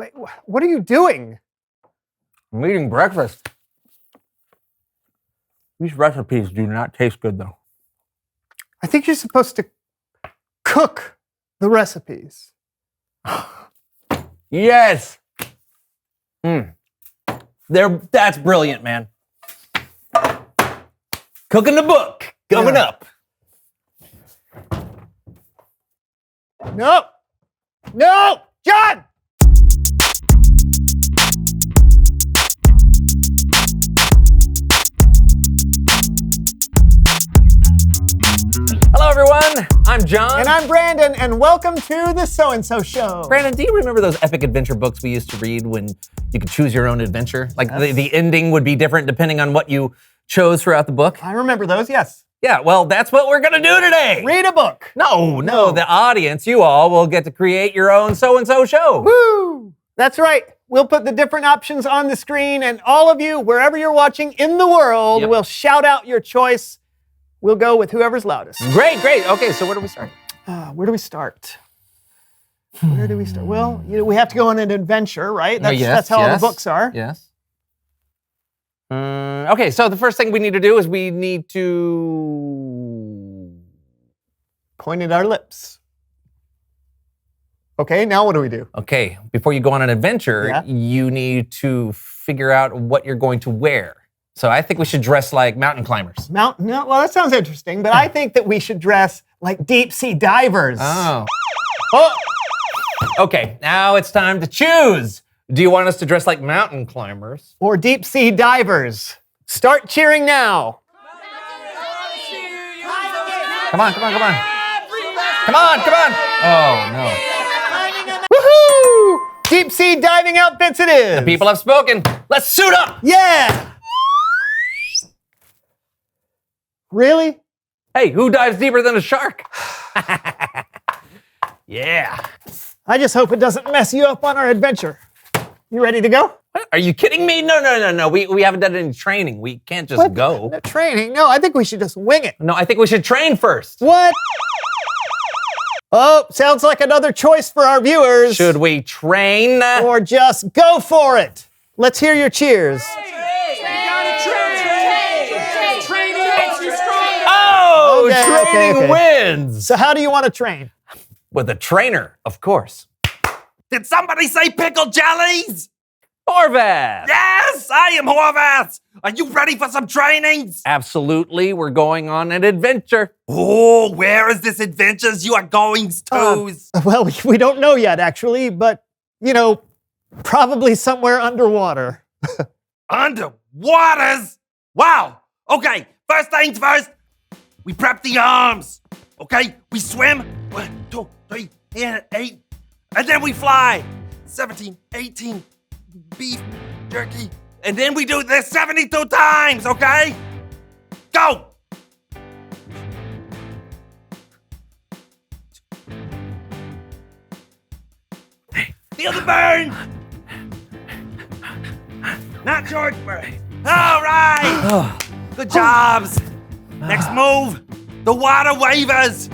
Wait, what are you doing? I'm eating breakfast. These recipes do not taste good, though. I think you're supposed to cook the recipes. Yes! That's brilliant, man. Cooking the book coming up. No! No! John! Hello, everyone. I'm John. And I'm Brandon, and welcome to the So-and-So Show. Brandon, do you remember those epic adventure books we used to read when you could choose your own adventure? Like the ending would be different depending on what you chose throughout the book? I remember those, yes. Yeah, well, that's what we're going to do today. Read a book. No, the audience, you all, will get to create your own So-and-So Show. Woo! That's right. We'll put the different options on the screen, and all of you, wherever you're watching in the world, will shout out your choice. We'll go with whoever's loudest. Great. Okay, so where do we start? Where do we start? Well, we have to go on an adventure, right? That's how all the books are. Yes. Okay, so the first thing we need to do is we need to point at our lips. Okay, now what do we do? Okay, before you go on an adventure, you need to figure out what you're going to wear. So I think we should dress like mountain climbers. Well, that sounds interesting, but I think that we should dress like deep sea divers. Oh. Okay, now it's time to choose. Do you want us to dress like mountain climbers? Or deep sea divers? Start cheering now. Come on. Come on. Oh, no. Woohoo! Deep sea diving outfits it is. The people have spoken. Let's suit up. Yeah. Really? Hey, who dives deeper than a shark? Yeah. I just hope it doesn't mess you up on our adventure. You ready to go? What? Are you kidding me? No. We haven't done any training. We can't just go. No training? No, I think we should just wing it. No, I think we should train first. What? Oh, sounds like another choice for our viewers. Should we train? Or just go for it? Let's hear your cheers. Training wins. So how do you want to train? With a trainer, of course. Did somebody say pickled jellies? Horvath! Yes, I am Horvath. Are you ready for some trainings? Absolutely, we're going on an adventure. Oh, where is this adventure you are going to? Well, we don't know yet, actually, but, probably somewhere underwater. Underwaters? Wow. Okay, first things first. We prep the arms. Okay, we swim. 1, 2, 3, and 8. And then we fly. 17, 18, beef, jerky. And then we do this 72 times, okay? Go! Feel the burn! Not short burn. All right! Good jobs. Next move, the water waivers.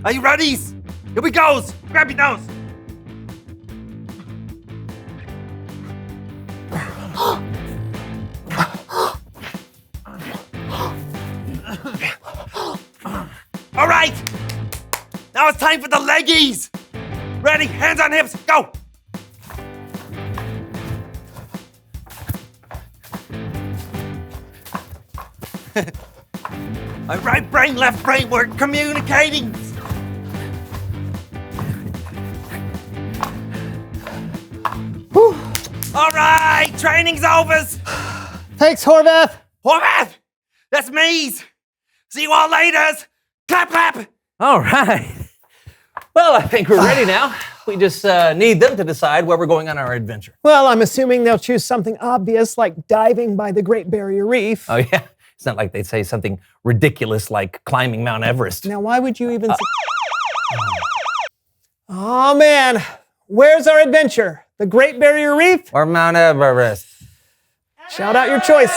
Are you ready? Here we go. Grab your nose. All right. Now it's time for the leggies. Ready? Hands on hips. Go. All right, brain, left brain, we're communicating. Whew. All right, training's over. Thanks, Horvath. Horvath, that's me. See you all later. Clap, clap. All right. Well, I think we're ready now. We just need them to decide where we're going on our adventure. Well, I'm assuming they'll choose something obvious like diving by the Great Barrier Reef. Oh, yeah. It's not like they'd say something ridiculous like climbing Mount Everest. Now, why would you even say... Oh, man. Where's our adventure? The Great Barrier Reef? Or Mount Everest. Shout out your choice.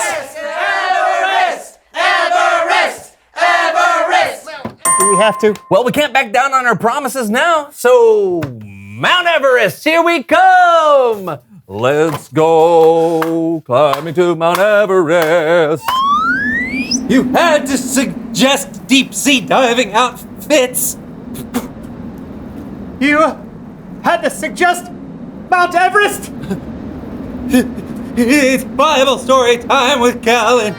Everest! Do we have to? Well, we can't back down on our promises now, so Mount Everest, here we come! Let's go climbing to Mount Everest. You had to suggest deep sea diving outfits. You had to suggest Mount Everest? It's Bible story time with Callan.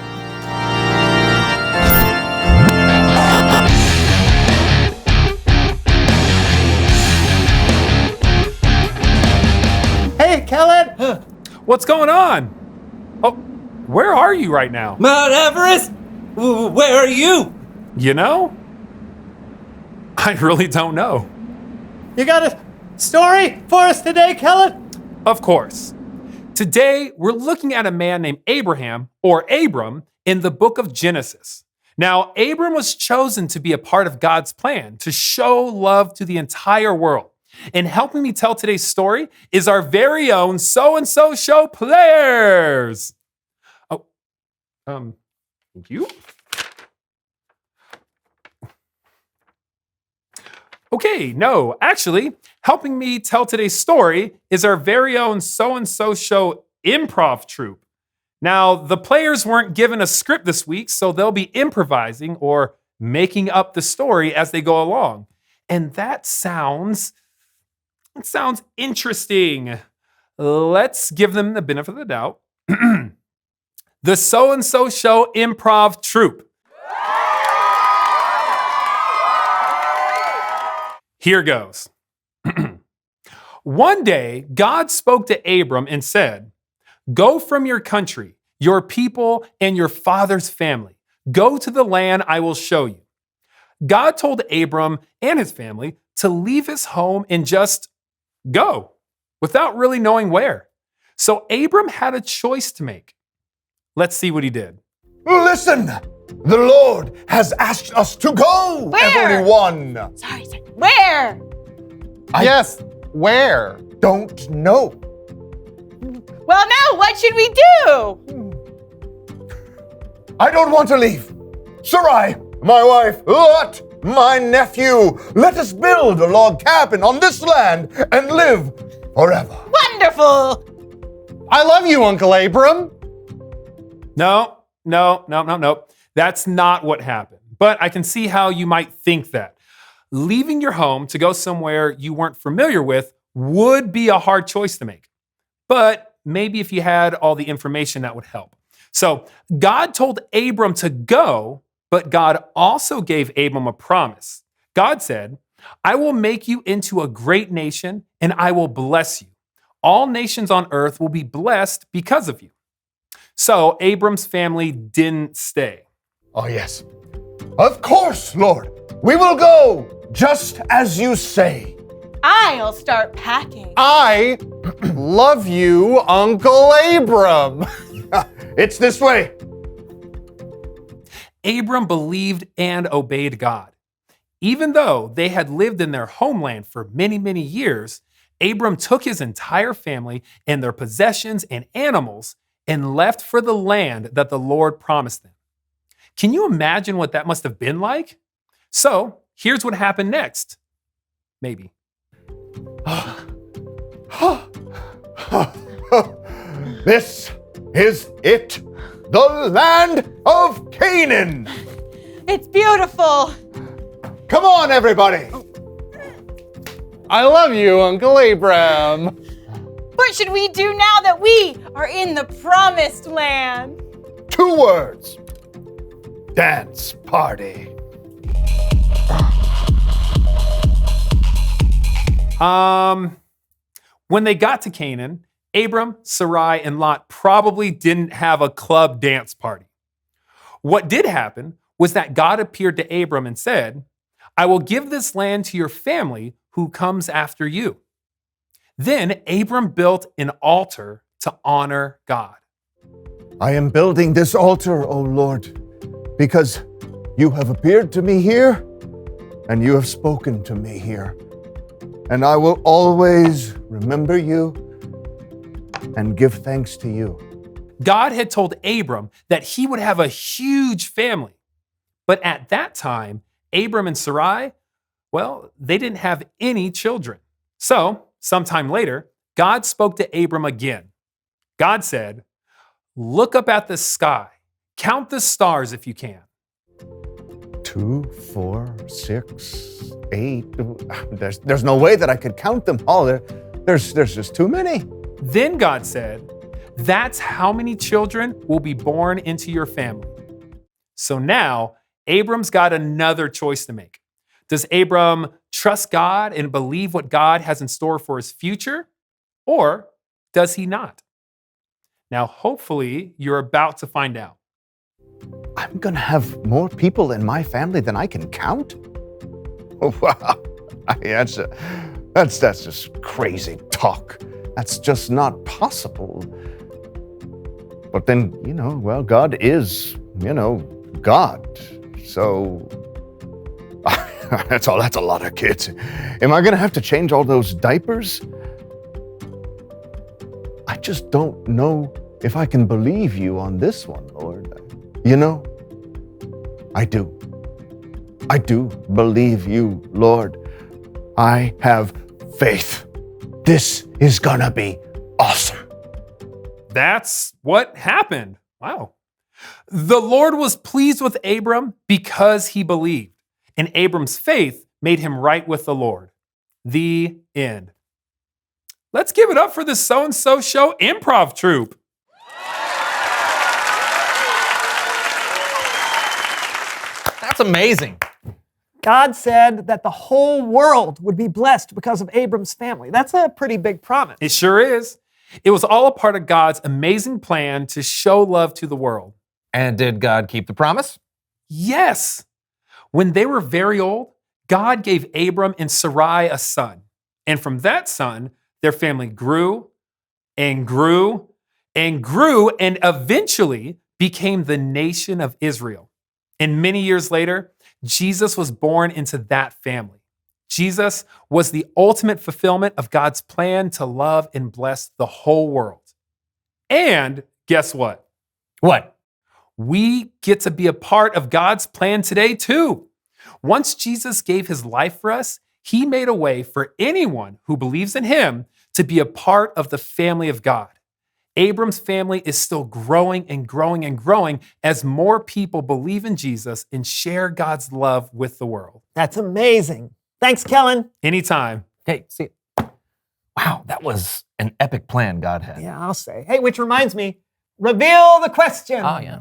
Hey, Kellen. What's going on? Oh, where are you right now? Mount Everest? Where are you? You know? I really don't know. You got a story for us today, Kellen? Of course. Today, we're looking at a man named Abraham, or Abram, in the book of Genesis. Now, Abram was chosen to be a part of God's plan to show love to the entire world. And helping me tell today's story is our very own So-and-So Show players. Oh, thank you. Okay, no, actually, helping me tell today's story is our very own So-and-So Show improv troupe. Now, the players weren't given a script this week, so they'll be improvising or making up the story as they go along. And that sounds interesting. Let's give them the benefit of the doubt. The So-and-So Show improv troupe. Here goes. One day, God spoke to Abram and said, "Go from your country, your people, and your father's family. Go to the land I will show you." God told Abram and his family to leave his home and just go, without really knowing where. So Abram had a choice to make. Let's see what he did. Listen, the Lord has asked us to go, Where? everyone. Sorry. Where? Yes, where? Don't know. Well, now what should we do? I don't want to leave. Sarai, my wife, Lot, my nephew, let us build a log cabin on this land and live forever. Wonderful. I love you, Uncle Abram. No. That's not what happened. But I can see how you might think that. Leaving your home to go somewhere you weren't familiar with would be a hard choice to make. But maybe if you had all the information, that would help. So God told Abram to go, but God also gave Abram a promise. God said, "I will make you into a great nation and I will bless you. All nations on earth will be blessed because of you." So Abram's family didn't stay. Oh, yes. Of course, Lord. We will go, just as you say. I'll start packing. I love you, Uncle Abram. It's this way. Abram believed and obeyed God. Even though they had lived in their homeland for many, many years, Abram took his entire family and their possessions and animals and left for the land that the Lord promised them. Can you imagine what that must have been like? So here's what happened next. Maybe. This is it, the land of Canaan. It's beautiful. Come on, everybody. I love you, Uncle Abram. What should we do now that we are in the promised land? 2 words. Dance party. When they got to Canaan, Abram, Sarai, and Lot probably didn't have a club dance party. What did happen was that God appeared to Abram and said, "I will give this land to your family who comes after you." Then Abram built an altar to honor God. I am building this altar, O Lord, because you have appeared to me here and you have spoken to me here. And I will always remember you and give thanks to you. God had told Abram that he would have a huge family. But at that time, Abram and Sarai, well, they didn't have any children. So sometime later, God spoke to Abram again. God said, "Look up at the sky. Count the stars if you can." 2, 4, 6, 8. There's no way that I could count them all. There's just too many. Then God said, "That's how many children will be born into your family." So now, Abram's got another choice to make. Does Abram trust God and believe what God has in store for his future? Or does he not? Now, hopefully, you're about to find out. I'm going to have more people in my family than I can count? Oh, wow. That's just crazy talk. That's just not possible. But then, God is, God. So that's a lot of kids. Am I going to have to change all those diapers? I just don't know if I can believe you on this one, Lord. I do. I do believe you, Lord. I have faith. This is gonna be awesome. That's what happened. Wow. The Lord was pleased with Abram because he believed, and Abram's faith made him right with the Lord. The end. Let's give it up for the So-and-So Show improv troupe. That's amazing. God said that the whole world would be blessed because of Abram's family. That's a pretty big promise. It sure is. It was all a part of God's amazing plan to show love to the world. And did God keep the promise? Yes. When they were very old, God gave Abram and Sarai a son. And from that son, their family grew and grew and grew and eventually became the nation of Israel. And many years later, Jesus was born into that family. Jesus was the ultimate fulfillment of God's plan to love and bless the whole world. And guess what? What? We get to be a part of God's plan today, too. Once Jesus gave his life for us, he made a way for anyone who believes in him to be a part of the family of God. Abram's family is still growing and growing and growing as more people believe in Jesus and share God's love with the world. That's amazing. Thanks, Kellen. Anytime. Hey, see, wow, that was an epic plan God had. Yeah, I'll say. Hey, which reminds me, reveal the question. Oh, yeah.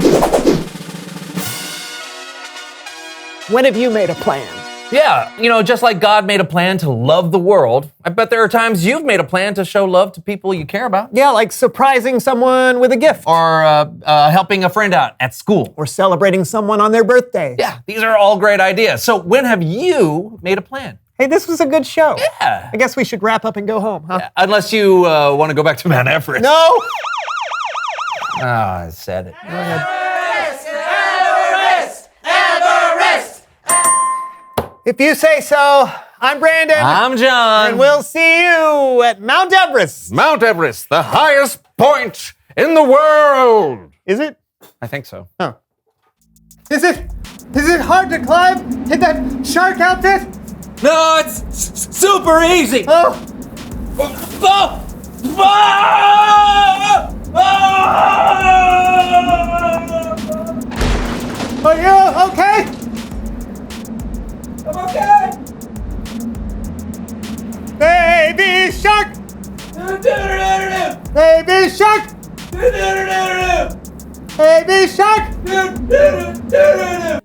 When have you made a plan? Yeah, just like God made a plan to love the world, I bet there are times you've made a plan to show love to people you care about. Yeah, like surprising someone with a gift. Or helping a friend out at school. Or celebrating someone on their birthday. Yeah, these are all great ideas. So when have you made a plan? Hey, this was a good show. Yeah. I guess we should wrap up and go home, huh? Yeah, unless you want to go back to Mount Everest. No! Oh, I said it. Go ahead. If you say so, I'm Brandon. I'm John. And we'll see you at Mount Everest. Mount Everest, the highest point in the world. Is it? I think so. Oh. Is it hard to climb? Hit that shark outfit? No, it's super easy. Oh. Ah! Ah! Ah! Are you okay? I'm okay. Baby shark! Do-do-do-do-do. Baby shark! Do-do-do-do-do. Baby shark! Do-do-do-do-do.